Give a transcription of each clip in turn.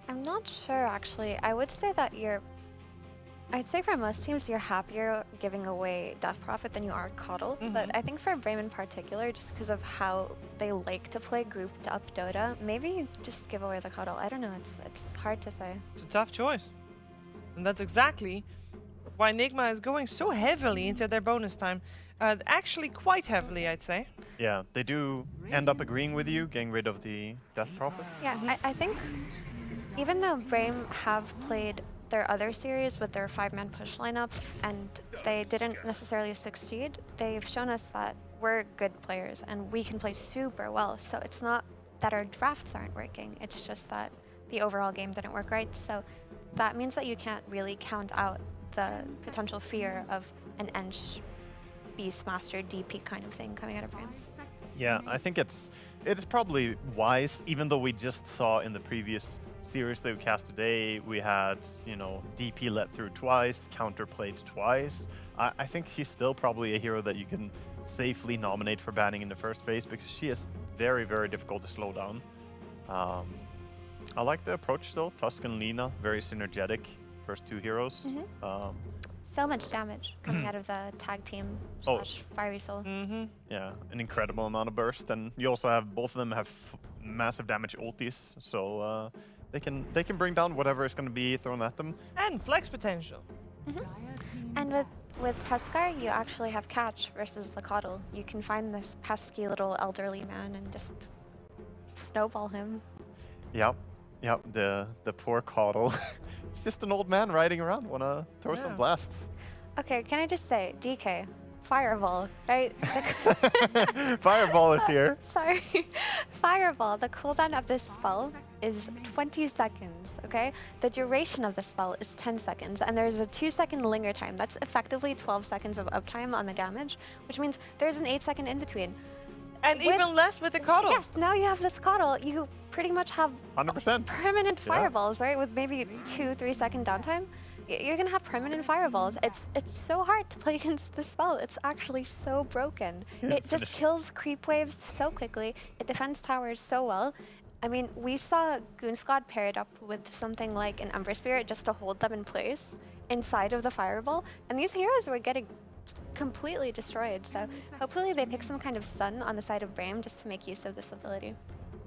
I'm not sure actually. I'd say for most teams you're happier giving away Death Prophet than you are Coddle. But I think for Brame in particular, just because of how they like to play grouped up Dota, maybe you just give away the Coddle. I don't know, it's hard to say. It's a tough choice. And that's exactly why Nigma is going so heavily into their bonus time. Actually quite heavily, I'd say. Yeah, they do end up agreeing with you, getting rid of the Death Prophet. Yeah, I think even though Brame have played their other series with their 5-man push lineup and they didn't necessarily succeed, they've shown us that we're good players and we can play super well. So it's not that our drafts aren't working, it's just that the overall game didn't work right. So that means that you can't really count out the potential fear of an Ench Beastmaster DP kind of thing coming out of Brame. Yeah, I think it is probably wise, even though we just saw in the previous series that we cast today, we had, you know, DP let through twice, counterplayed twice. I think she's still probably a hero that you can safely nominate for banning in the first phase because she is very, very difficult to slow down. I like the approach though. Tusk and Lina, very synergetic. First two heroes. So much damage coming out of the tag team slash Fiery Soul. Yeah, an incredible amount of burst, and you also have both of them have massive damage ultis, so they can bring down whatever is going to be thrown at them. And flex potential. And with Tuskar, you actually have catch versus the Coddle. You can find this pesky little elderly man and just snowball him. Yep, the poor Coddle. It's just an old man riding around, wanna throw some blasts. Okay, can I just say, DK, Fireball, right? Fireball is here. Sorry. Fireball, the cooldown of this spell is 20 seconds, okay? The duration of the spell is 10 seconds, and there's a 2-second linger time. That's effectively 12 seconds of uptime on the damage, which means there's an 8-second in between. And even less with the Coddle. Yes, now you have this Coddle. You pretty much have 100%. permanent fireballs, right? With maybe 2-3 second downtime. You're gonna have permanent fireballs. It's so hard to play against this spell. It's actually so broken. Yeah, it just kills creep waves so quickly. It defends towers so well. I mean, we saw Goon Squad paired up with something like an Ember Spirit just to hold them in place inside of the fireball, and these heroes were getting completely destroyed. So hopefully they pick some kind of stun on the side of Brame just to make use of this ability.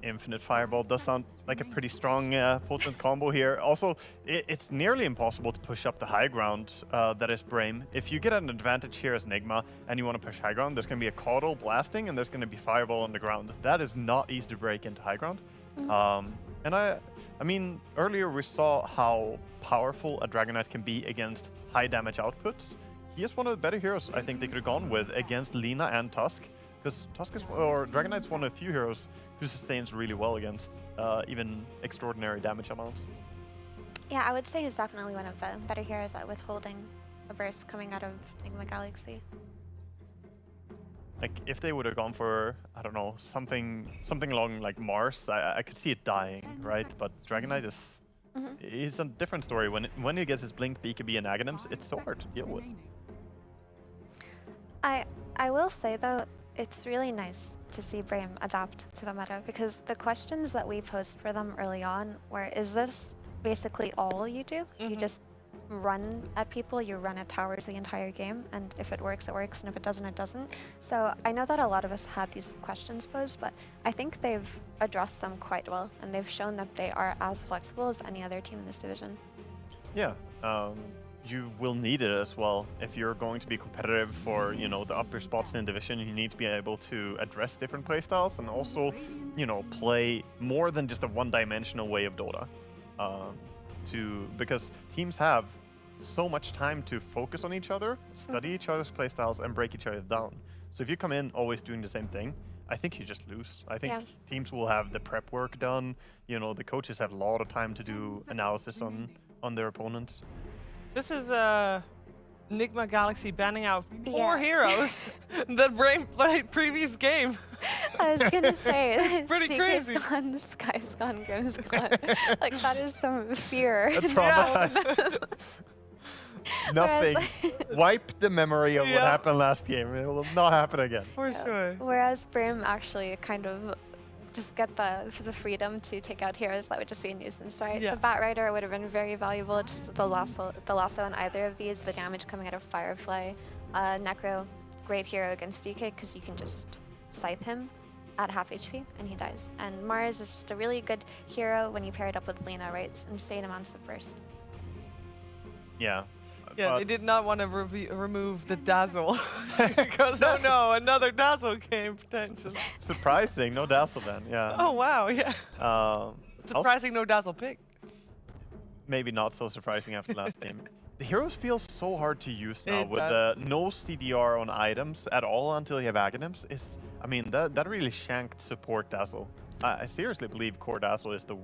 Infinite Fireball does sound like a pretty strong potent combo here. Also, it's nearly impossible to push up the high ground that is Brame. If you get an advantage here as Nigma and you want to push high ground, there's going to be a Coddle blasting and there's going to be Fireball on the ground. That is not easy to break into high ground. And I mean, earlier we saw how powerful a Dragon Knight can be against high damage outputs. He is one of the better heroes I think they could have gone with against Lina and Tusk. Because Tusk is, or Dragon Knight's one of the few heroes who sustains really well against even extraordinary damage amounts. Yeah, I would say he's definitely one of the better heroes at withholding a burst coming out of Nigma Galaxy. Like, if they would have gone for, I don't know, something along like Mars, I could see it dying, right? But Dragon Knight is a different story. When he gets his Blink, BKB, and Aghanims, it's so hard to deal with. I will say though, it's really nice to see Brame adapt to the meta because the questions that we posed for them early on were, is this basically all you do? You just run at people, you run at towers the entire game, and if it works, it works, and if it doesn't, it doesn't. So I know that a lot of us had these questions posed, but I think they've addressed them quite well, and they've shown that they are as flexible as any other team in this division. Yeah. You will need it as well. If you're going to be competitive for, you know, the upper spots in the division, you need to be able to address different playstyles and also, you know, play more than just a one-dimensional way of Dota. Because teams have so much time to focus on each other, study each other's playstyles, and break each other down. So if you come in always doing the same thing, I think you just lose. I think teams will have the prep work done. You know, the coaches have a lot of time to do analysis on their opponents. This is Nigma Galaxy banning out 4 heroes that Brame played previous game. I was gonna say, pretty crazy. Gone, Sky's gone, Go's gone. Like that is some fear. Nothing. Wipe the memory of what happened last game. It will not happen again. For sure. Whereas Brame actually kind of just get the freedom to take out heroes that would just be a nuisance, right? Yeah. The Bat Rider would have been very valuable. Just the lasso on either of these, the damage coming out of Firefly, Necro, great hero against DK because you can just scythe him at half HP and he dies. And Mars is just a really good hero when you pair it up with Lina, right? It's insane amounts of burst. Yeah. Yeah, but they did not want to remove the dazzle because oh no, another dazzle came potentially. surprising, no dazzle then. Yeah. Oh wow, yeah. Also, Surprising, no dazzle pick. maybe not so surprising after last game. The heroes feel so hard to use now It with the no CDR on items at all until you have Aghanims. I mean, that really shanked support dazzle. I seriously believe core dazzle is the,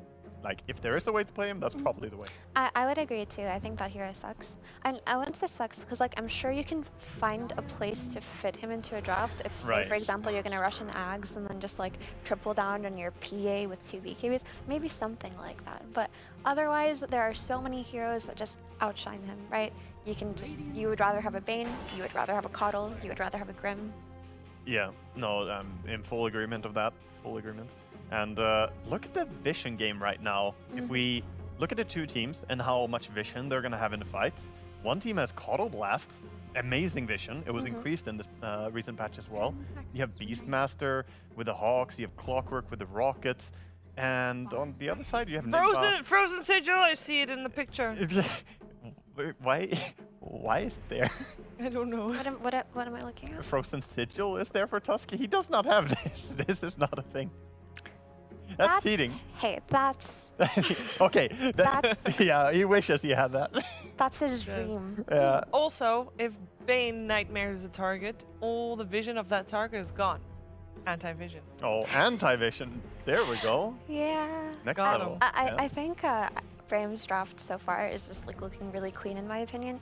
like, if there is a way to play him, that's probably the way. I would agree too. I think that hero sucks. And I wouldn't say sucks because like I'm sure you can find a place to fit him into a draft. If say, Right. for example, you're gonna rush an Ags and then just like triple down on your PA with 2 BKBs, maybe something like that. But otherwise, there are so many heroes that just outshine him, right? You would rather have a Bane, you would rather have a Coddle, you would rather have a Grim. Yeah, no, I'm in full agreement of that. Full agreement. And look at the vision game right now. If we look at the two teams and how much vision they're going to have in the fights, one team has Coddle Blast, amazing vision. It was increased in this recent patch as well. You have Beastmaster with the Hawks, you have Clockwork with the Rockets, and on the other side you have Nigma. Frozen Sigil, I see it in the picture. Why is it there? I don't know. What am I looking at? Frozen Sigil is there for Tusky? He does not have this. This is not a thing. That's cheating. Hey, that's Okay. Yeah, he wishes he had that. that's his dream. Yeah. Also, if Bane Nightmare is a target, all the vision of that target is gone. Anti-vision. Oh, anti-vision. There we go. Yeah. Next Got level. him. I think Brame's draft so far is just like looking really clean in my opinion.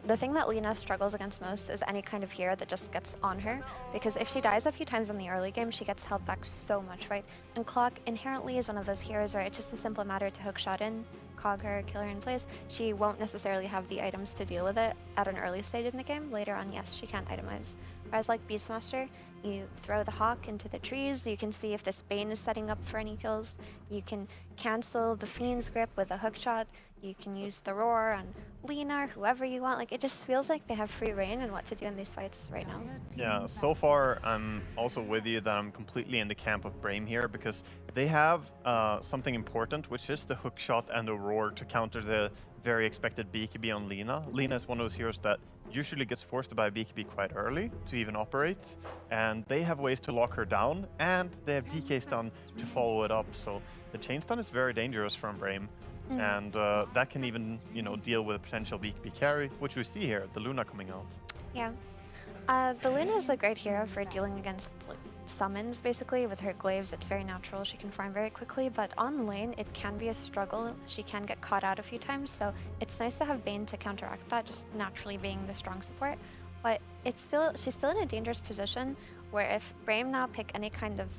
The thing that Lina struggles against most is any kind of hero that just gets on her, because if she dies a few times in the early game, she gets held back so much, right? And Clock inherently is one of those heroes where it's just a simple matter to hookshot in, cog her, kill her in place. She won't necessarily have the items to deal with it at an early stage in the game. Later on, yes, she can itemize. Whereas like Beastmaster, you throw the Hawk into the trees, you can see if this Bane is setting up for any kills, you can cancel the Fiend's Grip with a hookshot, you can use the Roar on Lina or whoever you want. Like, it just feels like they have free reign in what to do in these fights right now. Yeah, so far I'm also with you that I'm completely in the camp of Brame here, because they have something important, which is the hookshot and the roar to counter the very expected BKB on Lina. Lina is one of those heroes that usually gets forced to buy BKB quite early to even operate, and they have ways to lock her down, and they have DK stun to follow it up. So the chain stun is very dangerous from Brame. And that can even, deal with a potential BKB carry, which we see here, the Luna coming out. Yeah. The Luna is a great hero for dealing against like, summons, basically. With her glaives, it's very natural. She can farm very quickly, but on lane, it can be a struggle. She can get caught out a few times, so it's nice to have Bane to counteract that, just naturally being the strong support. But she's still in a dangerous position where if Brame now pick any kind of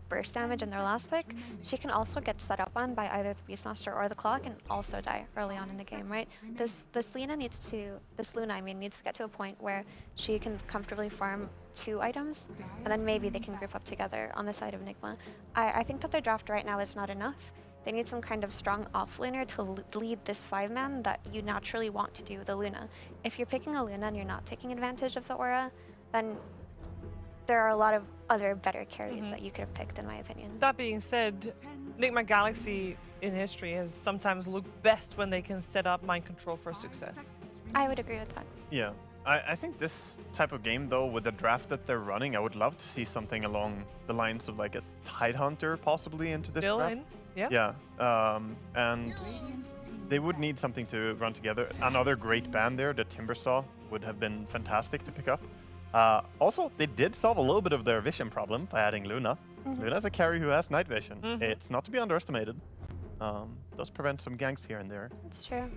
burst damage in their last pick, she can also get set up on by either the Beastmaster or the Clock and also die early on in the game, right? This Luna needs to get to a point where she can comfortably farm 2 items, and then maybe they can group up together on the side of Nigma. I think that their draft right now is not enough. They need some kind of strong offlaner to lead this 5-man that you naturally want to do with a Luna. If you're picking a Luna and you're not taking advantage of the aura, then there are a lot of other better carries that you could have picked, in my opinion. That being said, Nigma Galaxy in history has sometimes looked best when they can set up mind control for success. I would agree with that. Yeah. I think this type of game, though, with the draft that they're running, I would love to see something along the lines of like a Tidehunter possibly into this Still draft. in? Yeah. Yeah, and they would need something to run together. Another great band there, the Timbersaw, would have been fantastic to pick up. Also, they did solve a little bit of their vision problem by adding Luna. Luna's a carry who has night vision. It's not to be underestimated. Does prevent some ganks here and there. It's true.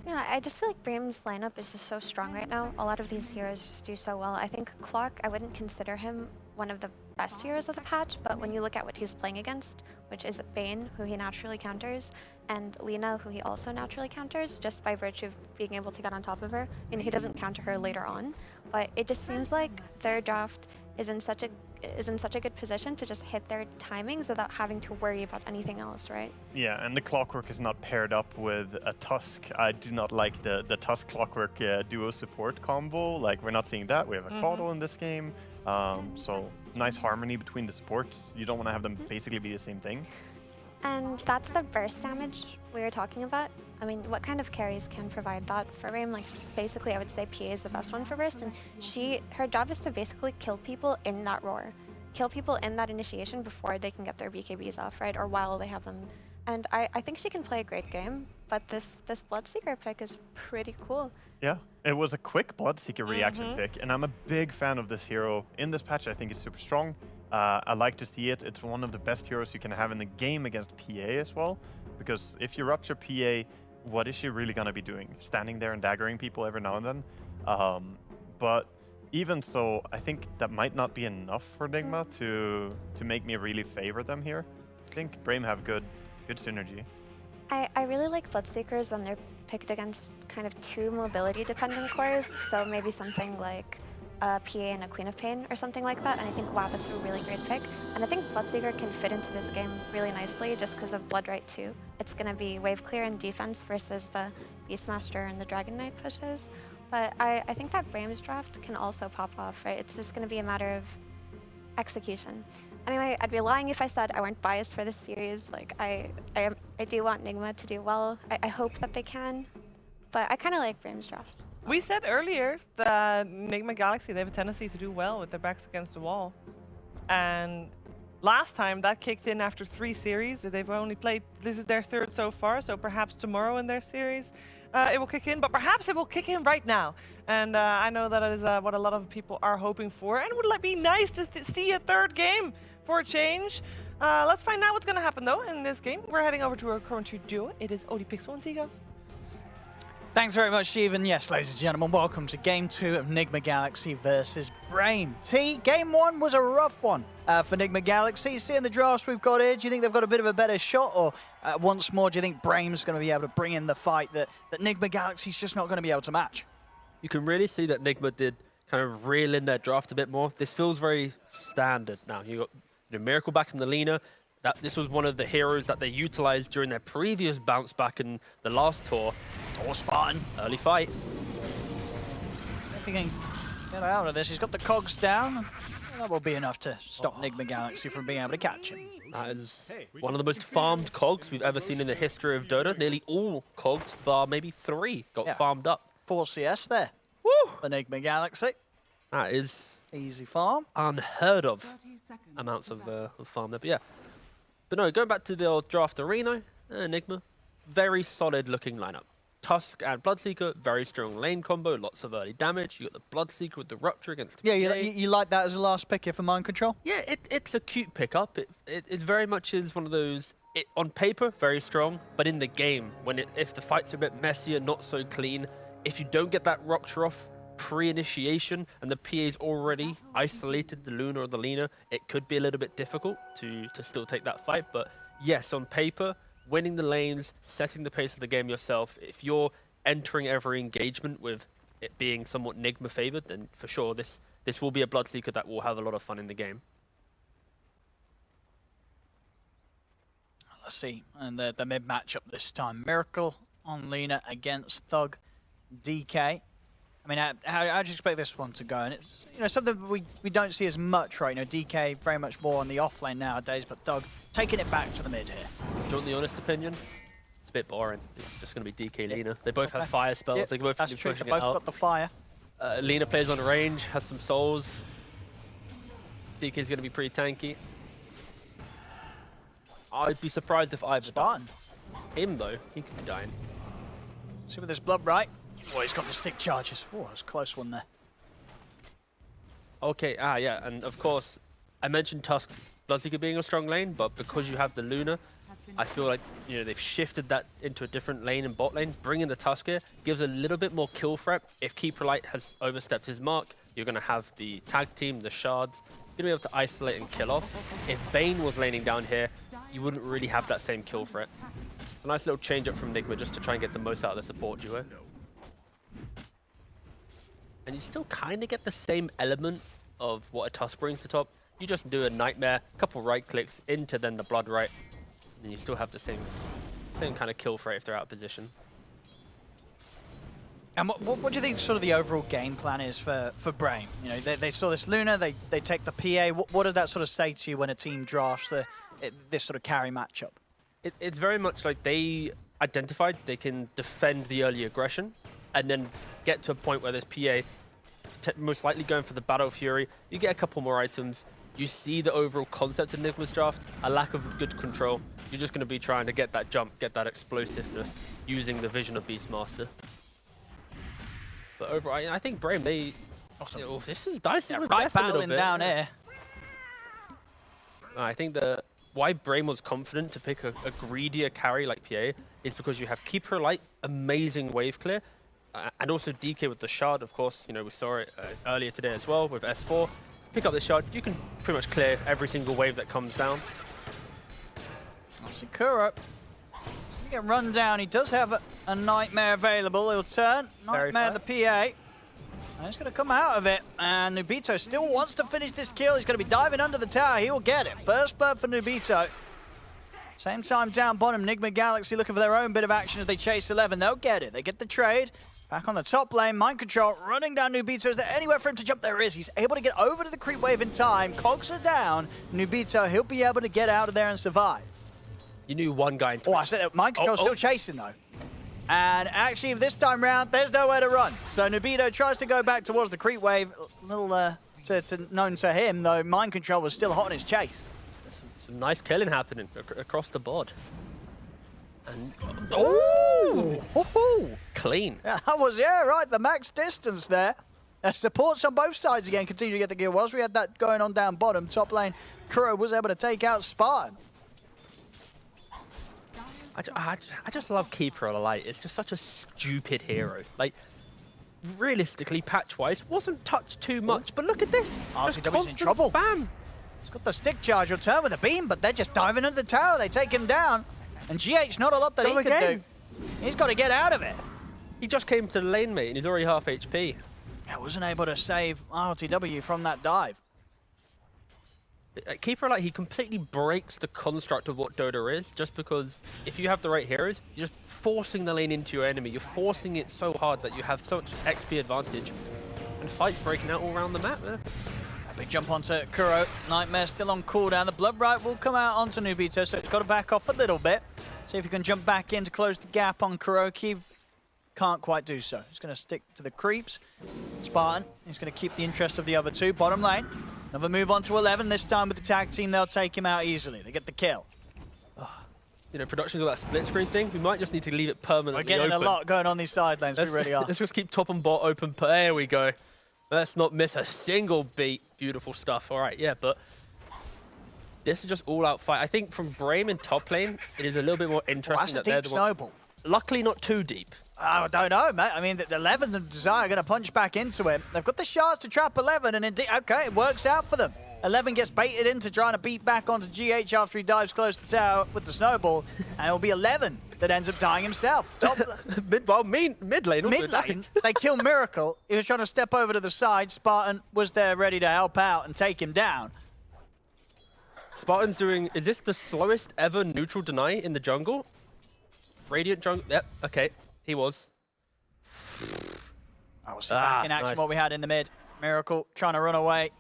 Yeah, I just feel like Brame's lineup is just so strong right now. A lot of these heroes just do so well. I think Clock, I wouldn't consider him one of the best heroes of the patch, but when you look at what he's playing against, which is Bane, who he naturally counters, and Lina, who he also naturally counters, just by virtue of being able to get on top of her. He doesn't counter her later on, but it just seems like their draft is in such is in such a good position to just hit their timings without having to worry about anything else, right? Yeah, and the Clockwork is not paired up with a Tusk. I do not like the Tusk Clockwork duo support combo. Like, we're not seeing that. We have a Caudal in this game. So nice harmony between the supports. You don't want to have them basically be the same thing. And that's the burst damage we were talking about. I mean, what kind of carries can provide that for Brame? Like, basically, I would say PA is the best one for burst, and her job is to basically kill people in that roar. Kill people in that initiation before they can get their BKBs off, right? Or while they have them. And I think she can play a great game, but this Bloodseeker pick is pretty cool. Yeah, it was a quick Bloodseeker reaction pick, and I'm a big fan of this hero. In this patch, I think it's super strong. I like to see it. It's one of the best heroes you can have in the game against PA as well, because if you rupture PA, what is she really going to be doing? Standing there and daggering people every now and then? But even so, I think that might not be enough for Nigma to make me really favor them here. I think Brame have good synergy. I really like Bloodseekers when they're picked against kind of two mobility-dependent cores, so maybe something like a PA and a Queen of Pain or something like that, and I think, wow, that's a really great pick. And I think Bloodseeker can fit into this game really nicely just because of Bloodright 2. It's going to be wave clear and defense versus the Beastmaster and the Dragon Knight pushes. But I think that Brame's draft can also pop off, right? It's just going to be a matter of execution. Anyway, I'd be lying if I said I weren't biased for this series. Like, I do want Nigma to do well. I hope that they can, but I kind of like Brame's draft. We said earlier that Nigma Galaxy, they have a tendency to do well with their backs against the wall. And last time that kicked in after 3 series. They've only played, this is their 3rd so far, so perhaps tomorrow in their series it will kick in, but perhaps it will kick in right now. And I know that is what a lot of people are hoping for, and it would be nice to see a 3rd game for a change. Let's find out what's going to happen though in this game. We're heading over to our commentary duo. It is ODPixel and Zigo. Thanks very much, Stephen. Yes, ladies and gentlemen, welcome to Game 2 of Nigma Galaxy versus Brame. Game 1 was a rough one for Nigma Galaxy. Seeing the drafts we've got here, do you think they've got a bit of a better shot? Or once more, do you think Brame's going to be able to bring in the fight that Nigma Galaxy's just not going to be able to match? You can really see that Nigma did kind of reel in their draft a bit more. This feels very standard now. You got Miracle back in the Lina. This was one of the heroes that they utilized during their previous bounce back in the last tour. Or Spartan. Early fight. If he can get out of this, he's got the cogs down. That will be enough to stop Nigma Galaxy from being able to catch him. That is one of the most farmed cogs we've ever seen in the history of Dota. Nearly all cogs, bar maybe 3, got farmed up. 4 CS there. Woo! For Nigma Galaxy. That is easy farm. Unheard of amounts of farm there. But yeah. But no, going back to the old draft arena, Nigma, very solid looking lineup. Tusk and Bloodseeker, very strong lane combo, lots of early damage. You got the Bloodseeker with the Rupture against the Yeah, you like that as a last pick here for Mind Control? Yeah, it's a cute pickup. It very much is one of those, on paper, very strong, but in the game, if the fight's a bit messier, not so clean, if you don't get that Rupture off pre-initiation and the PA's already isolated the Luna or the Lina, it could be a little bit difficult to still take that fight. But yes, on paper, winning the lanes, setting the pace of the game yourself, if you're entering every engagement with it being somewhat Nigma favored, then for sure this will be a Bloodseeker that will have a lot of fun in the game. Let's see, and the mid matchup this time. Miracle on Lina against Thug DK. I mean, how do you expect this one to go? And it's something we don't see as much, right? DK very much more on the off lane nowadays, but Thug taking it back to the mid here. Do you want the honest opinion? It's a bit boring. It's just going to be DK Lina. They both have fire spells. They both that's be true. pushing They both it out. got the fire. Lina plays on range, has some souls. DK's going to be pretty tanky. I'd be surprised if either. Spartan. Him though, he could be dying. See with this blood right. Oh, he's got the stick charges. Oh, that was a close one there. Okay, yeah, and of course, I mentioned Tusk Bloodseeker being a strong lane, but because you have the Luna, I feel like they've shifted that into a different lane and bot lane. Bringing the Tusk here gives a little bit more kill threat. If Keeper Light has overstepped his mark, you're going to have the tag team, the shards. You're going to be able to isolate and kill off. If Bane was laning down here, you wouldn't really have that same kill threat. It's a nice little change up from Nigma just to try and get the most out of the support duo. And you still kind of get the same element of what a Tusk brings to top. You just do a Nightmare, couple right clicks into then the Blood Right, and you still have the same kind of kill rate if they're out of position. And what do you think sort of the overall game plan is for Brame? You know, they saw this Luna, they take the PA. What does that sort of say to you when a team drafts this sort of carry matchup? It's very much like they identified they can defend the early aggression and then get to a point where there's PA most likely going for the Battle Fury. You get a couple more items. You see the overall concept of Nigma's draft, a lack of good control. You're just going to be trying to get that jump, get that explosiveness using the vision of Beastmaster. But overall, I think Brame, they... Awesome. Oh, this is dicey. Yeah, with right Beth a little battling bit. down here. I think why Brame was confident to pick a greedier carry like PA is because you have Keeper Light, amazing wave clear, and also DK with the Shard, of course. You know, we saw it earlier today as well with S4. Pick up the Shard, you can pretty much clear every single wave that comes down. Sakura, he get run down. He does have a Nightmare available. He'll turn. Nightmare the PA. And he's going to come out of it. And Nubito still wants to finish this kill. He's going to be diving under the tower. He will get it. First blood for Nubito. Same time down bottom, Nigma Galaxy looking for their own bit of action as they chase 11. They'll get it. They get the trade. Back on the top lane, Mind Control running down Nubito. Is there anywhere for him to jump? There is. He's able to get over to the creep wave in time. Cogs are down. Nubito, he'll be able to get out of there and survive. You knew one guy in Oh, I said it. Mind Control's still chasing, though. And actually, this time round, there's nowhere to run. So Nubito tries to go back towards the creep wave. A little known to him, though. Mind Control was still hot on his chase. Some nice killing happening across the board. And Ooh! clean. Yeah, that was, yeah, right, the max distance there. Supports on both sides again continue to get the gear. Whilst we had that going on down bottom, top lane, Kuro was able to take out Spartan. I just love Keeper Light. It's just such a stupid hero. Like, realistically, patch-wise, wasn't touched too much, but look at this. RCW's Just in constant trouble. Spam. He's got the stick charge. He'll turn with a beam, but they're just diving into the tower. They take him down. And GH, not a lot that he can do. He's got to get out of it. He just came to the lane, mate, and he's already half HP. I wasn't able to save RTW from that dive. Keeper Light, he completely breaks the construct of what Dota is, just because if you have the right heroes, you're just forcing the lane into your enemy. You're forcing it so hard that you have so much XP advantage. And fights breaking out all around the map. A big jump onto Kuro. Nightmare still on cooldown. The Blood Right will come out onto Nubito, so he's got to back off a little bit. See if he can jump back in to close the gap on Kuroki. Can't quite do so. He's going to stick to the creeps. Spartan, he's going to keep the interest of the other two. Bottom lane. Another move on to 11. This time with the tag team, they'll take him out easily. They get the kill. You know, productions of that split screen thing, we might just need to leave it permanently We're getting open. a lot going on these side lanes. We really are. Let's just keep top and bot open. There we go. Let's not miss a single beat. Beautiful stuff. All right, yeah, but this is just all-out fight. I think from Brame in top lane, it is a little bit more interesting That's that a they're deep the one. snowball. Luckily, not too deep. I don't know, mate. I mean, the 11 and Desire are going to punch back into him. They've got the shards to trap 11, and indeed, okay, it works out for them. 11 gets baited into trying to beat back onto GH after he dives close to the tower with the snowball, and it'll be 11 that ends up dying himself. Mid lane. Also Mid lane, they kill Miracle. He was trying to step over to the side. Spartan was there ready to help out and take him down. Spartan's doing... Is this the slowest ever neutral deny in the jungle? Radiant jungle... Yep, okay. He was. I will see back in action nice. what we had in the mid. Miracle trying to run away.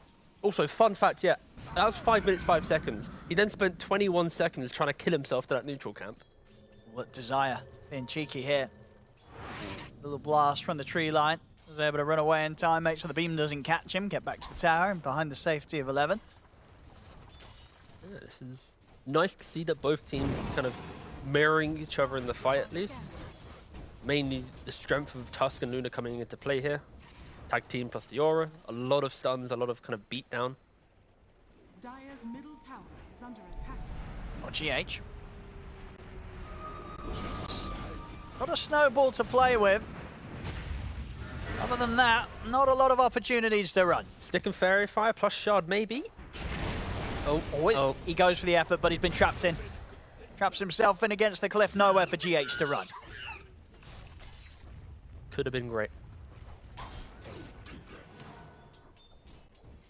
Also, fun fact, yeah. That was 5 minutes, 5 seconds. He then spent 21 seconds trying to kill himself to that neutral camp. Look, Desire being cheeky here. Little blast from the tree line. Was able to run away in time, make sure the beam doesn't catch him, get back to the tower and behind the safety of 11. Yeah, this is nice to see that both teams kind of mirroring each other in the fight at least. Mainly the strength of Tusk and Luna coming into play here. Tag team plus the aura, a lot of stuns, a lot of kind of beat down. Dire's middle tower is under attack. Or GH. Got a snowball to play with. Other than that, not a lot of opportunities to run. Stick and Fairy Fire plus Shard maybe. Oh. He goes for the effort, but he's been trapped in. Traps himself in against the cliff, nowhere for GH to run. Could have been great.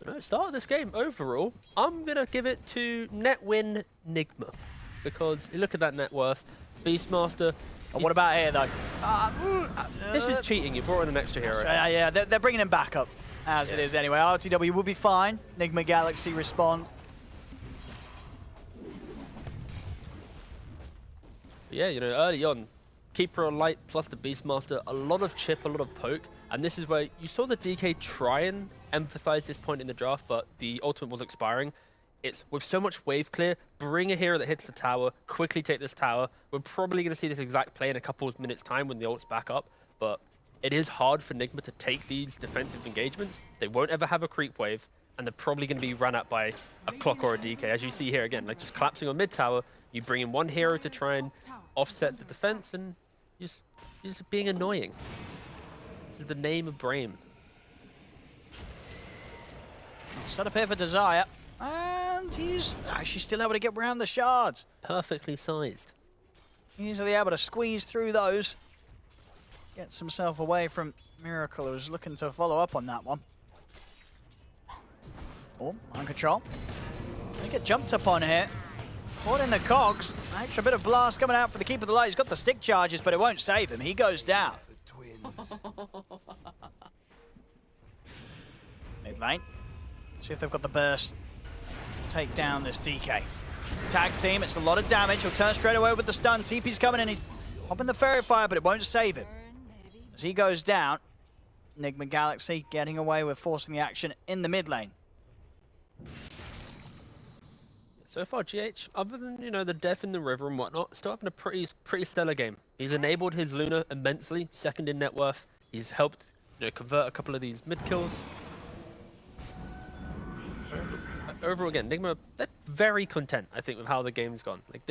No, start of this game overall, I'm gonna give it to net win Nigma, because you look at that net worth, Beastmaster. And what about here though? This is cheating. You brought in an extra hero. Yeah, they're bringing him back up as it is anyway. RTW will be fine. Nigma Galaxy respond. Yeah, you know, early on, Keeper on Light plus the Beastmaster, a lot of chip, a lot of poke, and this is where you saw the DK try and emphasize this point in the draft, but the ultimate was expiring. It's with so much wave clear, bring a hero that hits the tower, quickly take this tower. We're probably going to see this exact play in a couple of minutes' time when the ult's back up, but it is hard for Nigma to take these defensive engagements. They won't ever have a creep wave, and they're probably going to be run at by a clock or a DK, as you see here again, like just collapsing on mid tower. You bring in one hero to try and offset the defense, and you're just being annoying. This is the name of Brame. Set up here for Desire, and he's actually still able to get around the shards. Perfectly sized. Easily able to squeeze through those. Gets himself away from Miracle, who's looking to follow up on that one. Oh, on control. They get jumped upon here. Caught in the cogs. An extra bit of blast coming out for the Keeper of the Light. He's got the stick charges, but it won't save him. He goes down. Mid lane. See if they've got the burst. Take down this DK. Tag team, it's a lot of damage. He'll turn straight away with the stun. TP's coming in. He's popping the fairy fire, but it won't save him. As he goes down, Nigma Galaxy getting away with forcing the action in the mid lane. So far, GH, other than, you know, the death in the river and whatnot, still having a pretty stellar game. He's enabled his Luna immensely, second in net worth. He's helped, you know, convert a couple of these mid kills. Overall, again, Nigma, they're very content, I think, with how the game's gone. Like,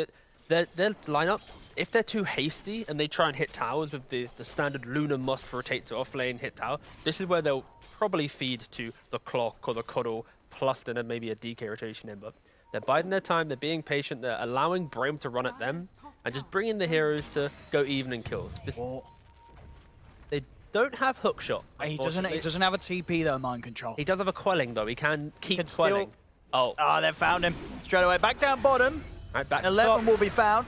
their lineup, if they're too hasty and they try and hit towers with the standard Luna must rotate to off lane, hit tower, this is where they'll probably feed to the clock or the cuddle, plus then maybe a DK rotation in. But they're biding their time, they're being patient, they're allowing Brame to run at them, and just bringing the heroes to go even in kills. They don't have hookshot. He doesn't have a TP though, mind control. He does have a quelling though, he can keep quelling. Oh, they've found him. Straight away, back down bottom. Right, back 11 will be found.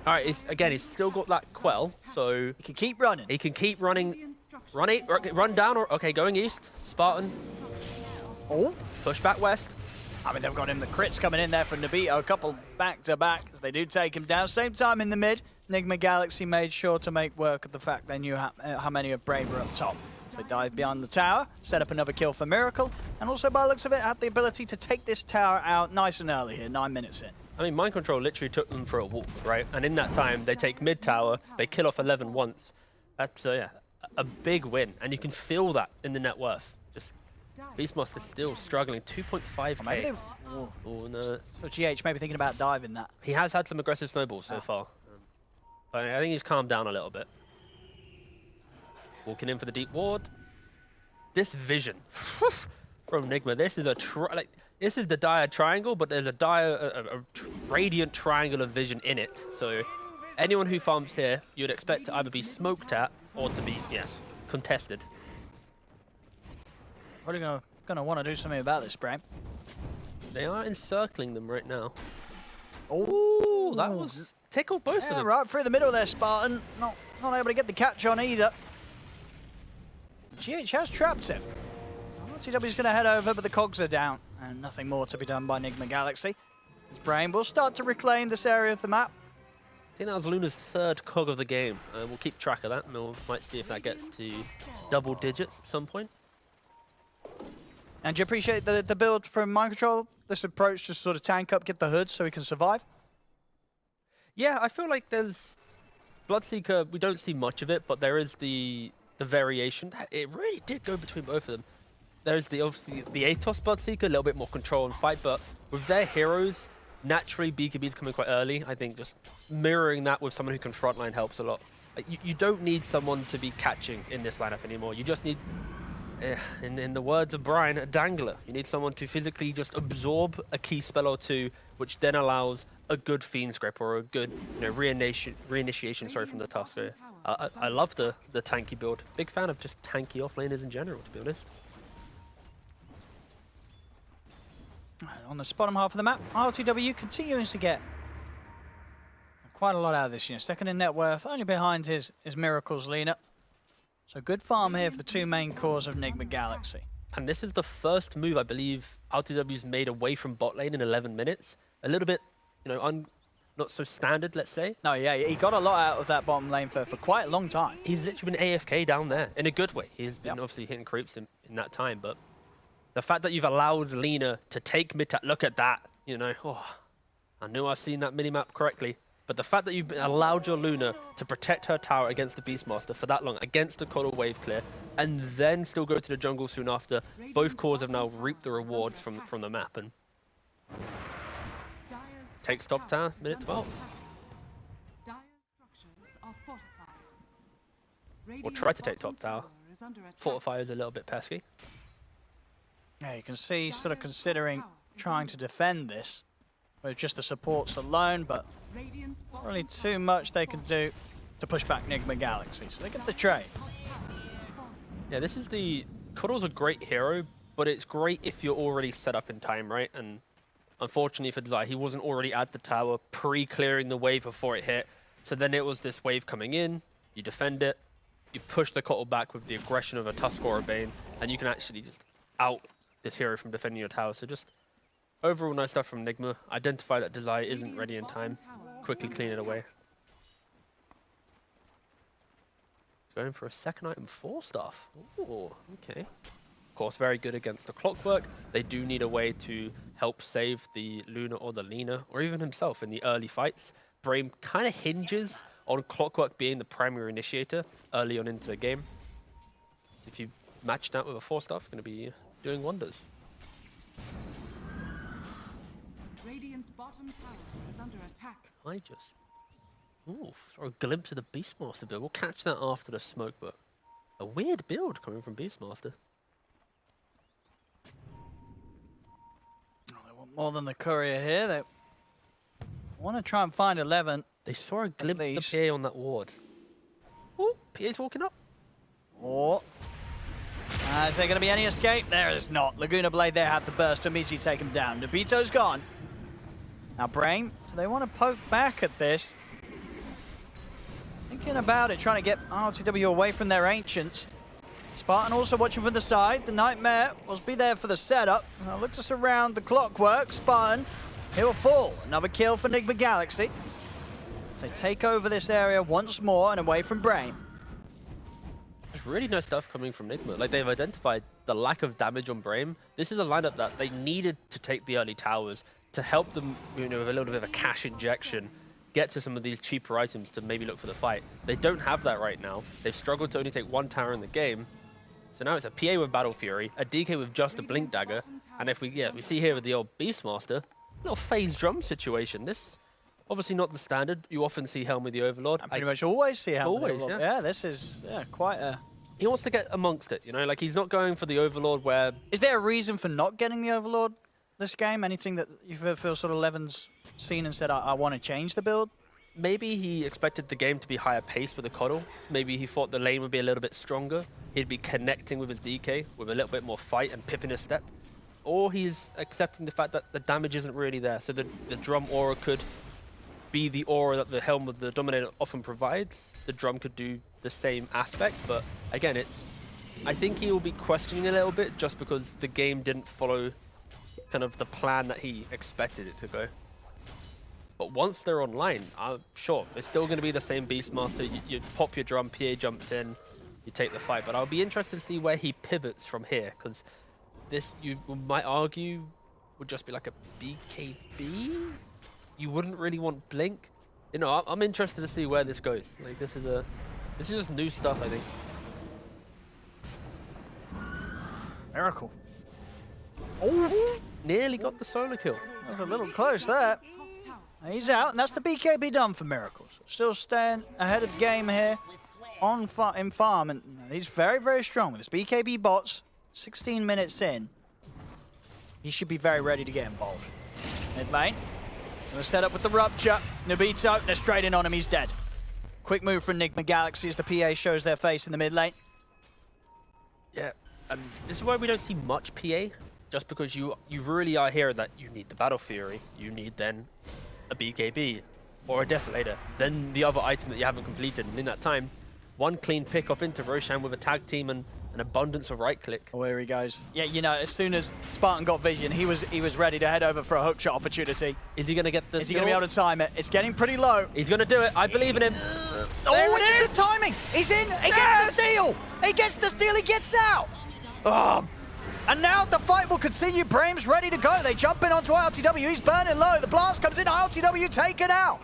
All right, he's still got that quell, so He can keep running. he can keep running. Run down, or okay, going east. Spartan, Oh, push back west. I mean, they've got him. The crits coming in there for Nabito, a couple back-to-back, as they do take him down. Same time in the mid, Nigma Galaxy made sure to make work of the fact they knew how many of Brame were up top. So they dive behind the tower, set up another kill for Miracle, and also by the looks of it, had the ability to take this tower out nice and early here, 9 minutes in. I mean, Mind Control literally took them for a walk, right? And in that time, they take mid tower, they kill off 11 once. That's a big win, and you can feel that in the net worth. Just Beastmaster's still struggling, 2.5k. Oh no. So GH maybe thinking about diving that. He has had some aggressive snowballs so far. But I think he's calmed down a little bit. Walking in for the deep ward. This vision from Nigma. This is this is the dire triangle, but there's a radiant triangle of vision in it. So anyone who farms here, you'd expect to either be smoked at or to be, contested. Probably gonna want to do something about this, Brame. They are encircling them right now. Oh, That was tickled both of them. right through the middle there, Spartan. Not able to get the catch on either. GH has trapped him. RTW's going to head over, but the cogs are down, and nothing more to be done by Nigma Galaxy. His Brame will start to reclaim this area of the map. I think that was Luna's third cog of the game. We'll keep track of that, and we might see if that gets to double digits at some point. And do you appreciate the build from Mind Control? This approach to sort of tank up, get the hood so he can survive? Yeah, I feel like there's Bloodseeker. We don't see much of it, but there is the variation. It really did go between both of them. There's obviously the Atos Bloodseeker, a little bit more control and fight, but with their heroes, naturally BKB's coming quite early. I think just mirroring that with someone who can frontline helps a lot. Like, you don't need someone to be catching in this lineup anymore. You just need, in the words of Brian, a dangler. You need someone to physically just absorb a key spell or two, which then allows a good Fiend's Grip or a good reinitiation from the Tusker. I love the tanky build. Big fan of just tanky offlaners in general, to be honest. On the bottom half of the map, RTW continues to get quite a lot out of this. Second in net worth, only behind his Miracles Lena. So good farm here for the two main cores of Nigma Galaxy. And this is the first move I believe RTW's made away from bot lane in 11 minutes. A little bit, not so standard, let's say. No, yeah, he got a lot out of that bottom lane for quite a long time. He's literally been AFK down there in a good way. He's been obviously hitting creeps in that time, but the fact that you've allowed Lena to take mid, look at that, I knew I seen that minimap correctly. But the fact that you've allowed your Luna to protect her tower against the Beastmaster for that long, against the Coddle wave clear, and then still go to the jungle soon after, both cores have now reaped the rewards from the map. And takes top tower, minute 12. We'll try to take top tower. Fortify is a little bit pesky. Yeah, you can see sort of considering trying to defend this with just the supports alone, but not really too much they can do to push back Nigma Galaxy. So they get the trade. Yeah, this is the... Coddle's a great hero, but it's great if you're already set up in time, right? And unfortunately for Desire, he wasn't already at the tower pre-clearing the wave before it hit. So then it was this wave coming in, you defend it, you push the Coddle back with the aggression of a Tusk or a Bane, and you can actually just out this hero from defending your tower. So just overall nice stuff from Nigma. Identify that Desire isn't ready in time. Quickly clean it away. He's going for a second item 4 stuff. Ooh, okay. Of course, very good against the Clockwork. They do need a way to help save the Luna or the Lena, or even himself in the early fights. Brame kind of hinges on Clockwork being the primary initiator early on into the game. If you match that with a 4 stuff, going to be doing wonders. Radiant's bottom tower is under attack. I just... Ooh, saw a glimpse of the Beastmaster build. We'll catch that after the smoke, but a weird build coming from Beastmaster. Oh, they want more than the courier here. They want to try and find 11. They saw a glimpse of PA on that ward. Ooh, PA's walking up. Or is there going to be any escape? There is not. Laguna Blade there have the burst to immediately take him down. Nobito's gone. Now Brame, so they want to poke back at this. Thinking about it, trying to get RTW away from their Ancients. Spartan also watching from the side. The Nightmare will be there for the setup. Now look to surround the Clockwork. Spartan, he'll fall. Another kill for Nigma Galaxy. So take over this area once more and away from Brame. There's really nice stuff coming from Nigma. Like, they've identified the lack of damage on Brame. This is a lineup that they needed to take the early towers to help them, with a little bit of a cash injection, get to some of these cheaper items to maybe look for the fight. They don't have that right now. They've struggled to only take 1 tower in the game. So now it's a PA with Battle Fury, a DK with just a Blink Dagger, and if we see here with the old Beastmaster, little phase drum situation. This, obviously not the standard. You often see Helm with the Overlord. I pretty much always see Helm with the always, Overlord. yeah. Yeah, this is quite a... He wants to get amongst it, like he's not going for the Overlord where... Is there a reason for not getting the Overlord this game? Anything that you feel sort of Levin's seen and said, I want to change the build? Maybe he expected the game to be higher paced with the Coddle. Maybe he thought the lane would be a little bit stronger. He'd be connecting with his DK with a little bit more fight and pipping his step. Or he's accepting the fact that the damage isn't really there. So the drum aura could be the aura that the Helm of the Dominator often provides. The drum could do the same aspect, but again, I think he will be questioning a little bit just because the game didn't follow kind of the plan that he expected it to go. But once they're online, sure, it's still going to be the same Beastmaster. You pop your drum, PA jumps in, you take the fight. But I'll be interested to see where he pivots from here, because this, you might argue, would just be like a BKB? You wouldn't really want Blink. I'm interested to see where this goes. Like, this is just new stuff, I think. Miracle. Oh! Nearly got the solo kill. That was a little close there. He's out, and that's the BKB done for Miracles. Still staying ahead of the game here in farm, and he's very, very strong with his BKB bots. 16 minutes in, he should be very ready to get involved. Mid lane, gonna set up with the Rupture. Nobito, they're straight in on him, he's dead. Quick move from Nigma Galaxy as the PA shows their face in the mid lane. Yeah, and this is why we don't see much PA. just because you really are hearing that you need the Battle Fury, you need then a BKB or a Desolator, then the other item that you haven't completed. And in that time, one clean pick off into Roshan with a tag team and an abundance of right click. Oh, here he goes. Yeah, you know, as soon as Spartan got vision, he was ready to head over for a hookshot opportunity. Is he going to get the Is he going to be able to time it? It's getting pretty low. He's going to do it. I believe in him. Oh, there's the timing. He's in. He gets the steal. He gets the steal. He gets out. Oh, And now the fight will continue. Brame's ready to go. They jump in onto ILTW. He's burning low. The blast comes in. ILTW taken out.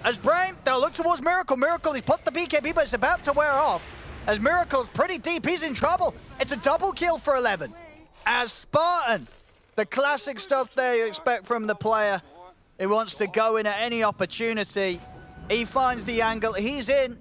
As Brame, they'll look towards Miracle. Miracle, he's put the BKB, but it's about to wear off. As Miracle's pretty deep, he's in trouble. It's a double kill for 11. As Spartan, the classic stuff there you expect from the player who wants to go in at any opportunity. He finds the angle, he's in,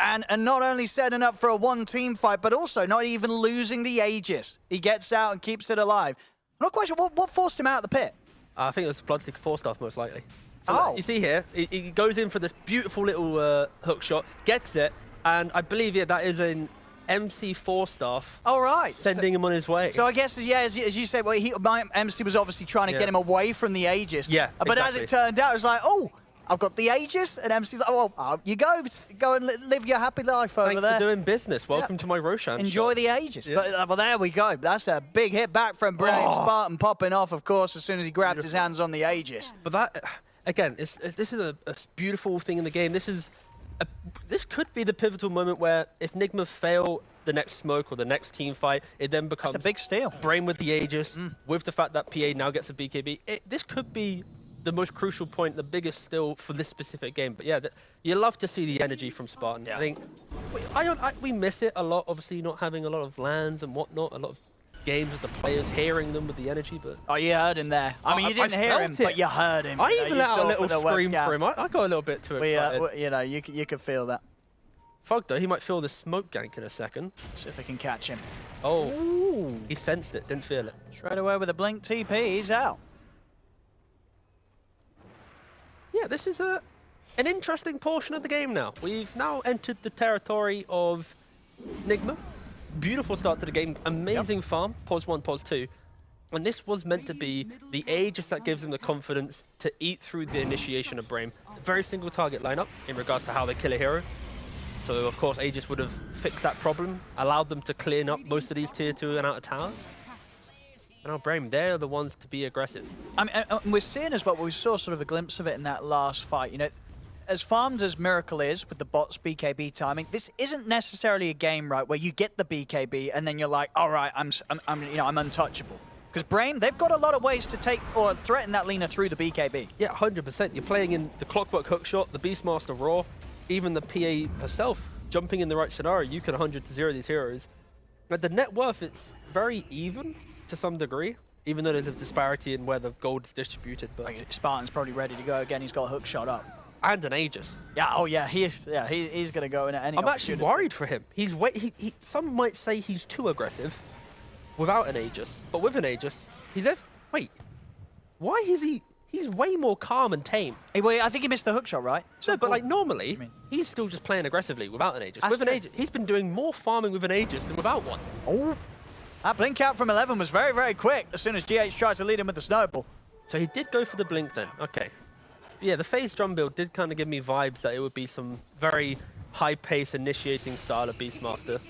and not only setting up for a one-team fight, but also not even losing the Aegis. He gets out and keeps it alive. I'm not quite sure what forced him out of the pit. I think it was Bloodseeker 4 stuff, most likely. So Oh. You see here, he goes in for this beautiful little hook shot, gets it, and I believe, yeah, that is an MC4 staff All right. sending him on his way. So I guess, yeah, as you said, well, my MC was obviously trying to get him away from the Aegis. Yeah, But as it exactly. turned out, it was like, oh, I've got the Aegis, and MC's like, oh, well, you go and live your happy life over Thanks there. for doing business. Welcome to my Roshan Enjoy shop. the Aegis. Yeah. But, well, there we go. That's a big hit back from Brame. Spartan popping off, of course, as soon as he grabbed his hands on the Aegis. But that, again, this is a beautiful thing in the game. This could be the pivotal moment where if Nigma fail the next smoke or the next team fight, it then becomes That's a big steal. Brame with the Aegis, with the fact that PA now gets a BKB. This could be the most crucial point, the biggest still for this specific game. But yeah, you love to see the energy from Spartan. Yeah. I think we miss it a lot, obviously not having a lot of lands and whatnot, a lot of games with the players, hearing them with the energy, but... Oh, you heard him there. I mean, you didn't hear him, felt it. but you heard him. I You know, even you let out a saw little for the scream webcam. for him. I got a little bit too excited. You know, you could feel that. Fog though, he might feel the smoke gank in a second. See if they can catch him. Oh, he sensed it, didn't feel it. Straight away with a blink TP, he's out. Yeah, this is an interesting portion of the game now. We've now entered the territory of Nigma. Beautiful start to the game, amazing farm, pause 1, pause 2. And this was meant to be the Aegis that gives them the confidence to eat through the initiation of Brame. Very single target lineup in regards to how they kill a hero. So of course Aegis would have fixed that problem, allowed them to clean up most of these tier 2 and outer towers. And now Brame, they're the ones to be aggressive. I mean, and we're seeing as well, we saw sort of a glimpse of it in that last fight. You know, as farmed as Miracle is with the bots BKB timing, this isn't necessarily a game, right, where you get the BKB and then you're like, all right, I'm untouchable. Because Brame, they've got a lot of ways to take or threaten that Lina through the BKB. Yeah, 100%. You're playing in the Clockwork Hookshot, the Beastmaster Raw, even the PA herself, jumping in the right scenario, you can 100-0 these heroes. But the net worth, it's very even to some degree, even though there's a disparity in where the gold is distributed. But Spartan's probably ready to go again. He's got a hook shot up. and an Aegis. Yeah, oh yeah, he's going to go in at any I'm actually opportunity. worried for him. Some might say he's too aggressive without an Aegis, but with an Aegis, wait, why is he? He's way more calm and tame. Hey, well, I think he missed the hook shot, right? No, but like normally, he's still just playing aggressively without an Aegis. That's With an true. Aegis, he's been doing more farming with an Aegis than without one. Oh, that blink out from 11 was very, very quick as soon as GH tried to lead him with the snowball. So he did go for the blink then. Okay. Yeah, the phase drum build did kind of give me vibes that it would be some very high-pace initiating style of Beastmaster.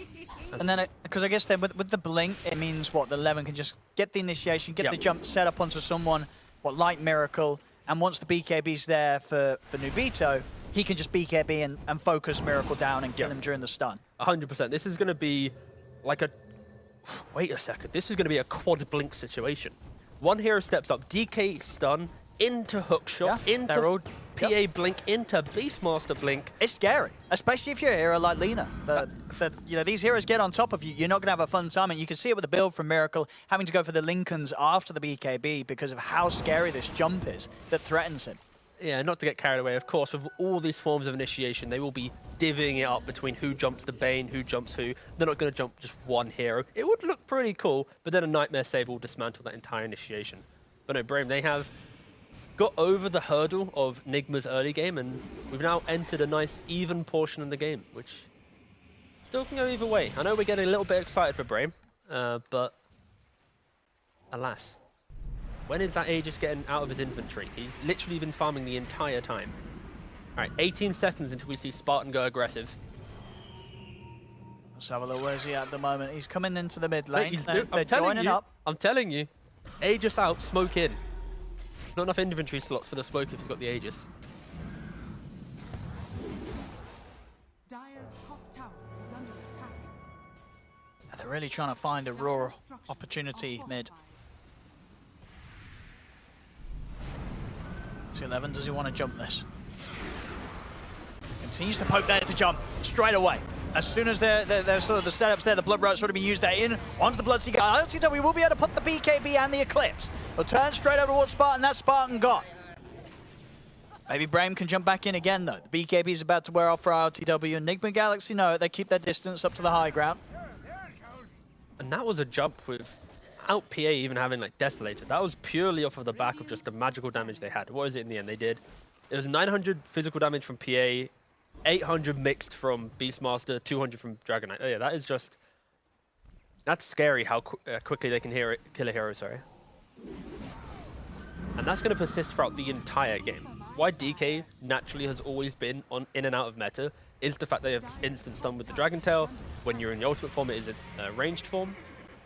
And then, because I guess then with the blink, it means what, the 11 can just get the initiation, get Yep. the jump set up onto someone, like Miracle, and once the BKB's there for Nubito, he can just BKB and focus Miracle down and kill Yes. him during the stun. 100%. This is going to be like a... Wait a second. This is going to be a quad blink situation. One hero steps up, DK stun, into hookshot, Yeah, into they're all- PA blink, into Beastmaster blink. It's scary, especially if you're a hero like Lina. These heroes get on top of you. You're not going to have a fun time, and you can see it with the build from Miracle having to go for the Lincolns after the BKB because of how scary this jump is that threatens him. Yeah, not to get carried away, of course, with all these forms of initiation, they will be divvying it up between who jumps the Bane, who jumps who. They're not going to jump just one hero. It would look pretty cool, but then a Nightmare Save will dismantle that entire initiation. But no, Brame, they have got over the hurdle of Nigma's early game, and we've now entered a nice, even portion of the game, which still can go either way. I know we're getting a little bit excited for Brame, but alas, when is that Aegis getting out of his inventory? He's literally been farming the entire time. All right, 18 seconds until we see Spartan go aggressive. Let's have a look. Where's he at the moment? He's coming into the mid lane. Mate, They're joining up. I'm telling you, Aegis out, smoke in. Not enough inventory slots for the smoke if he's got the Aegis. Dire's top tower is under attack. They're really trying to find a raw opportunity mid. 11, does he want to jump this? Continues to poke there to jump straight away. As soon as they're sort of the setups there, the Blood Route sort of be used there in onto the Bloodseeker. LTW will be able to put the BKB and the Eclipse. They'll turn straight over towards Spartan. That's Spartan gone. Maybe Brame can jump back in again though. The BKB is about to wear off for LTW. Nigma Galaxy know it. They keep their distance up to the high ground. And that was a jump without PA even having like Desolated. That was purely off of the back of just the magical damage they had. What was it in the end? They did. It was 900 physical damage from PA, 800 mixed from Beastmaster, 200 from Dragon Knight. Oh yeah, that is just... That's scary how quickly they can kill a hero, sorry. And that's going to persist throughout the entire game. Why DK naturally has always been in and out of meta is the fact they have this instant stun with the Dragon Tail. When you're in the ultimate form, it is a ranged form.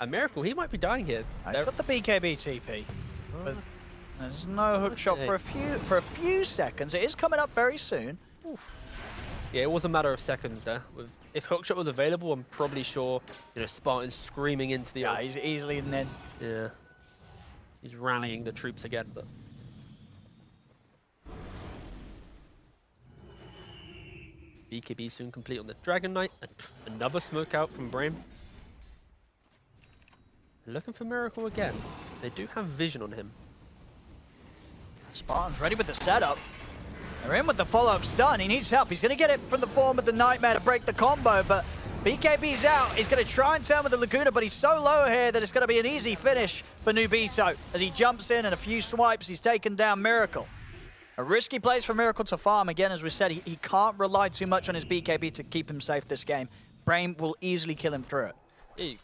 A Miracle, he might be dying here. He's got the BKB TP. But there's no hook shot for a few seconds. It is coming up very soon. Oof. Yeah, it was a matter of seconds there. If hookshot was available, I'm probably sure, Spartan's screaming into the... Yeah, he's easily in. Yeah. He's rallying the troops again, but... BKB soon complete on the Dragon Knight. And another smoke out from Brame. Looking for Miracle again. They do have vision on him. Spartan's ready with the setup. They're in with the follow-up stun. He needs help. He's going to get it from the form of the Nightmare to break the combo, but BKB's out. He's going to try and turn with the Laguna, but he's so low here that it's going to be an easy finish for Nubito. As he jumps in and a few swipes, he's taken down Miracle. A risky place for Miracle to farm. Again, as we said, he can't rely too much on his BKB to keep him safe this game. Brame will easily kill him through it.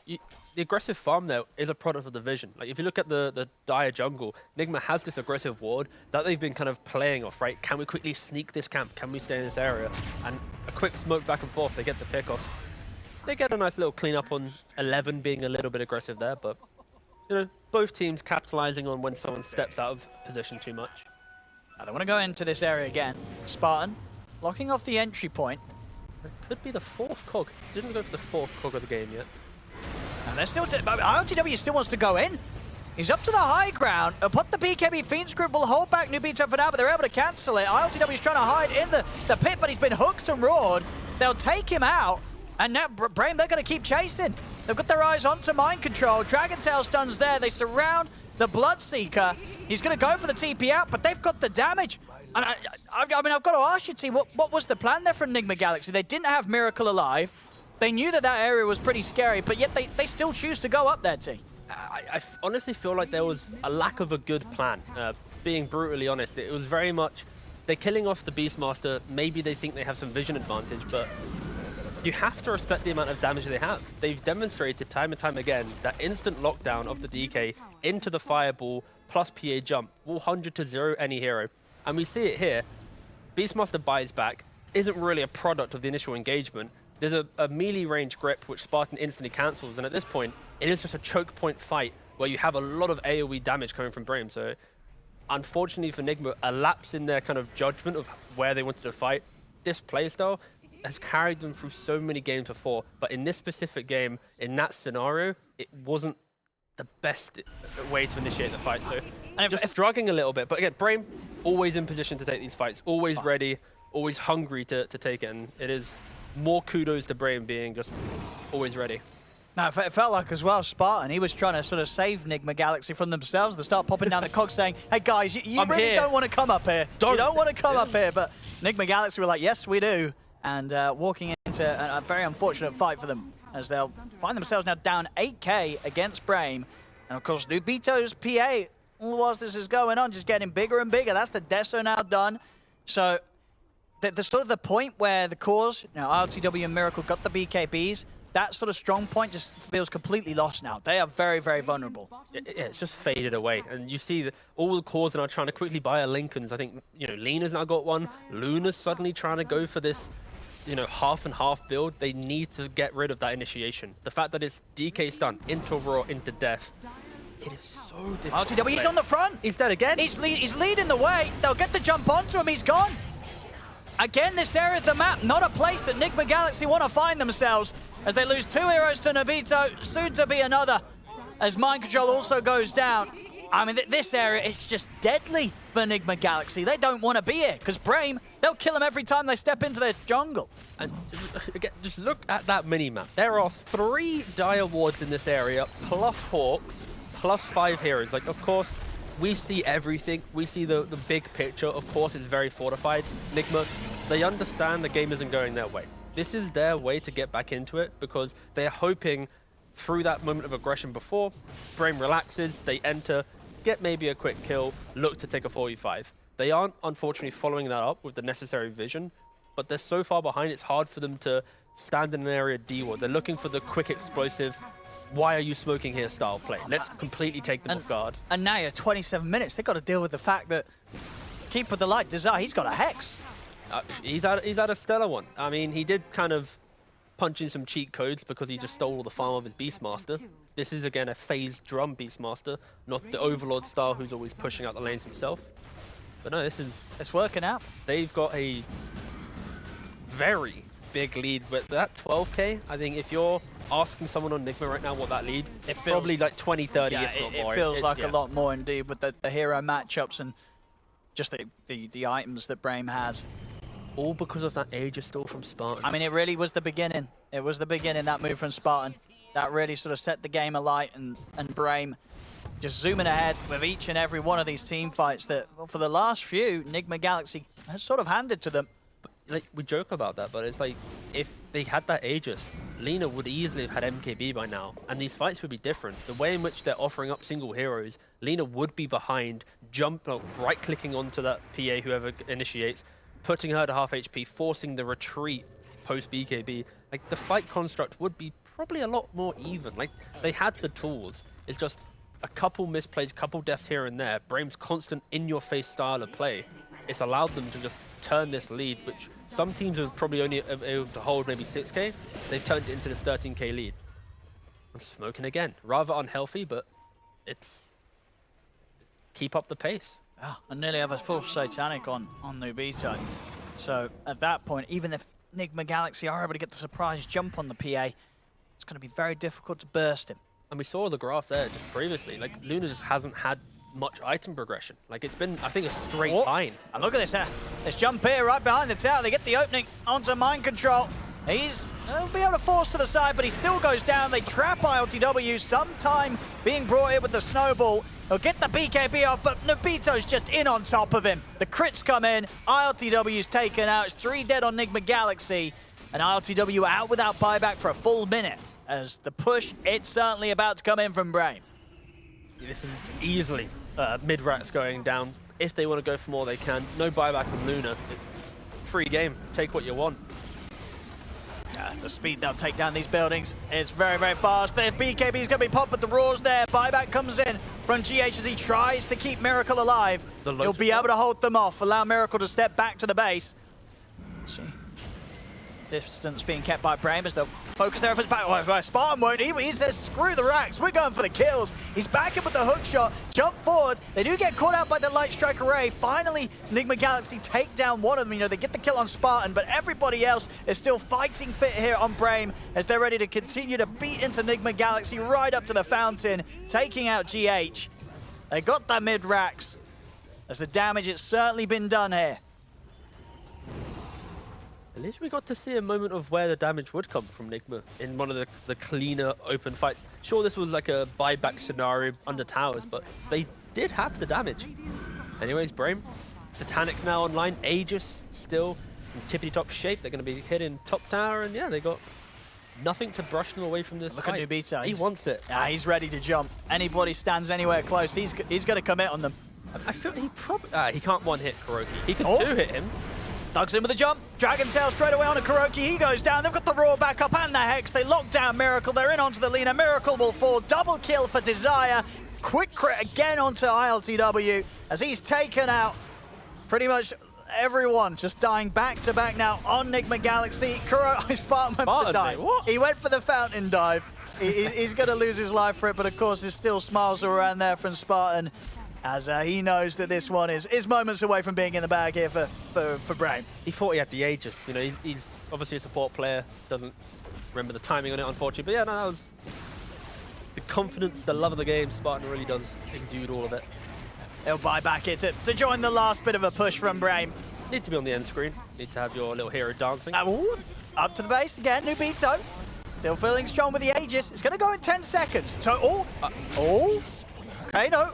The aggressive farm, though, is a product of the vision. Like, if you look at the Dire jungle, Nigma has this aggressive ward that they've been kind of playing off, right? Can we quickly sneak this camp? Can we stay in this area? And a quick smoke back and forth, they get the pick off. They get a nice little cleanup on 11 being a little bit aggressive there, but, both teams capitalizing on when someone steps out of position too much. I don't want to go into this area again. Spartan locking off the entry point. It could be the fourth cog. Didn't go for the fourth cog of the game yet. And they're still... ILTW still wants to go in. He's up to the high ground. Put the BKB Fiend Script will hold back Nubito for now, but they're able to cancel it. ILTW's trying to hide in the pit, but he's been hooked and roared. They'll take him out. And now Brame, they're going to keep chasing. They've got their eyes onto Mind Control. Dragon Tail stuns there. They surround the Bloodseeker. He's going to go for the TP out, but they've got the damage. And I've got to ask you, T, what was the plan there from Nigma Galaxy? They didn't have Miracle alive. They knew that area was pretty scary, but yet they still choose to go up there, T. I honestly feel like there was a lack of a good plan. Being brutally honest, it was very much they're killing off the Beastmaster. Maybe they think they have some vision advantage, but you have to respect the amount of damage they have. They've demonstrated time and time again that instant lockdown of the DK into the fireball plus PA jump will 100-0 any hero. And we see it here. Beastmaster buys back, isn't really a product of the initial engagement. There's a melee range grip which Spartan instantly cancels, and at this point, it is just a choke point fight where you have a lot of AoE damage coming from Brame. So unfortunately for Nigma, a lapse in their kind of judgment of where they wanted to fight. This playstyle has carried them through so many games before, but in this specific game, in that scenario, it wasn't the best way to initiate the fight. So just struggling a little bit, but again, Brame always in position to take these fights, always ready, always hungry to take it, and it is more kudos to Brame being just always ready. Now, it felt like as well, Spartan, he was trying to sort of save Nigma Galaxy from themselves. They start popping down the cogs saying, hey guys, you really don't want to come up here. You don't want to come up here. But Nigma Galaxy were like, yes, we do. And walking into a very unfortunate fight for them as they'll find themselves now down 8k against Brame. And of course, Nubito's PA, whilst this is going on, just getting bigger and bigger. That's the Deso now done. So the sort of the point where the cores, ILTW and Miracle got the BKBs, that sort of strong point just feels completely lost now. They are very, very vulnerable. It's just faded away. And you see that all the cores are now trying to quickly buy a Lincolns. I think, you know, Lena's now got one. Luna's suddenly trying to go for this, you know, half and half build. They need to get rid of that initiation. The fact that it's DK stun into raw, into death. It is so difficult. RTW, he's on the front. He's dead again. He's leading the way. They'll get the jump onto him. He's gone. Again, this area of the map, not a place that Nigma Galaxy want to find themselves as they lose 2 heroes to Nobito, soon to be another, as Mind Control also goes down. I mean, this area, it's just deadly for Nigma Galaxy. They don't want to be here, because Brame, they'll kill them every time they step into their jungle. And again, just look at that mini-map. There are 3 Dire wards in this area, plus Hawks, plus 5 heroes. Like, of course, we see everything. We see the big picture. Of course, it's very fortified. Nigma, they understand the game isn't going their way. This is their way to get back into it because they're hoping through that moment of aggression before, Brame relaxes, they enter, get maybe a quick kill, look to take a 45. They aren't, unfortunately, following that up with the necessary vision, but they're so far behind, it's hard for them to stand in an area D ward. They're looking for the quick explosive, why are you smoking here style play. Let's completely take them off guard. And now you're 27 minutes. They've got to deal with the fact that Keeper the Light, Desire, he's got a Hex. He's had a stellar one. I mean, he did kind of punch in some cheat codes because he just stole all the farm of his Beastmaster. This is, again, a phased drum Beastmaster, not the Overlord style who's always pushing out the lanes himself. But no, it's working out. They've got a very big lead with that 12k. I think if you're asking someone on Nigma right now what that lead, it's probably like 20, 30, yeah, if not more. It feels like a lot more indeed with the hero matchups and just the items that Brame has. All because of that Aegis stall from Spartan. I mean, it really was the beginning. It was the beginning, that move from Spartan. That really sort of set the game alight, and Brame just zooming ahead with each and every one of these team fights that, well, for the last few, Nigma Galaxy has sort of handed to them. But, like, we joke about that, but it's like, if they had that Aegis, Lena would easily have had MKB by now, and these fights would be different. The way in which they're offering up single heroes, Lena would be behind, right-clicking onto that PA, whoever initiates, putting her to half HP, forcing the retreat post-BKB. Like, the fight construct would be probably a lot more even. Like, they had the tools. It's just a couple misplays, couple deaths here and there. Brame's constant in-your-face style of play. It's allowed them to just turn this lead, which some teams are probably only able to hold maybe 6k. They've turned it into this 13k lead. And smoking again. Rather unhealthy, but it's... keep up the pace. Oh, I nearly have a full Satanic on Nobito. So at that point, even if Nigma Galaxy are able to get the surprise jump on the PA, it's going to be very difficult to burst him. And we saw the graph there just previously. Like, Luna just hasn't had much item progression. Like, it's been, I think, a straight line. And look at this here. This jump here right behind the tower. They get the opening onto Mind Control. He'll be able to force to the side, but he still goes down. They trap ILTW, sometime being brought in with the snowball. He'll get the BKB off, but Nobito's just in on top of him. The crits come in, ILTW's taken out. It's 3 dead on Nigma Galaxy, and ILTW out without buyback for a full minute. As the push, it's certainly about to come in from Brame. This is easily mid-racks going down. If they want to go for more, they can. No buyback on Luna. It's free game. Take what you want. The speed they'll take down these buildings is very, very fast. The BKB is going to be popped, but the Roar's there. Buyback comes in from GH as he tries to keep Miracle alive. He'll be able to hold them off, allow Miracle to step back to the base. See. Distance being kept by Brame as they'll focus their efforts back. Oh, Spartan won't. He says, screw the racks. We're going for the kills. He's back in with the hook shot. Jump forward. They do get caught out by the Light Strike Array. Finally, Nigma Galaxy take down one of them. You know, they get the kill on Spartan, but everybody else is still fighting fit here on Brame as they're ready to continue to beat into Nigma Galaxy right up to the fountain, taking out GH. They got the mid-racks as the damage has certainly been done here. At least we got to see a moment of where the damage would come from Nigma in one of the cleaner open fights. Sure, this was like a buyback scenario under towers, but they did have the damage. Anyways, Brame, Satanic now online, Aegis still in tippity-top shape. They're going to be hitting top tower, and yeah, they got nothing to brush them away from this Look fight. at Nobito. He wants it. Yeah, he's ready to jump. Anybody stands anywhere close, he's going to commit on them. I feel he probably... he can't one-hit Kuroki. He could Oh. two-hit him. Thugs in with a jump. Dragon Tail straight away on a Kuroki. He goes down. They've got the Roar back up and the Hex. They lock down Miracle. They're in onto the Lina. Miracle will fall. Double kill for Desire. Quick crit again onto ILTW as he's taken out pretty much everyone. Just dying back to back now on Nigma Galaxy. Spartan went for the dive. What? He went for the fountain dive. He's going to lose his life for it, but of course there's still smiles around there from Spartan as he knows that this one is moments away from being in the bag here for Brame. He thought he had the Aegis. You know, he's obviously a support player. Doesn't remember the timing on it, unfortunately. But yeah, no, that was the confidence, the love of the game. Spartan really does exude all of it. He'll buy back it to join the last bit of a push from Brame. Need to be on the end screen. Need to have your little hero dancing. Ooh, up to the base again, Nubito. Still feeling strong with the Aegis. It's going to go in 10 seconds. So, okay, no.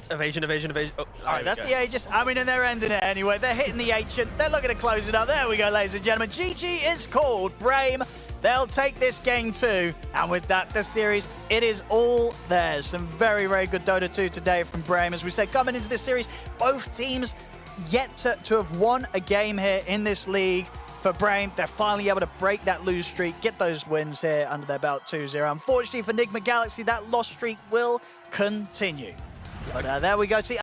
Evasion, evasion, evasion. Oh, All right, that's the Aegis. I mean, and they're ending it anyway. They're hitting the ancient. They're looking to close it up. There we go, ladies and gentlemen. GG is called. Brame, they'll take this game too. And with that, the series, it is all theirs. Some very, very good Dota 2 today from Brame. As we said, coming into this series, both teams yet to have won a game here in this league. For Brame, they're finally able to break that lose streak, get those wins here under their belt 2-0. Unfortunately for Nigma Galaxy, that loss streak will continue. But there we go. See.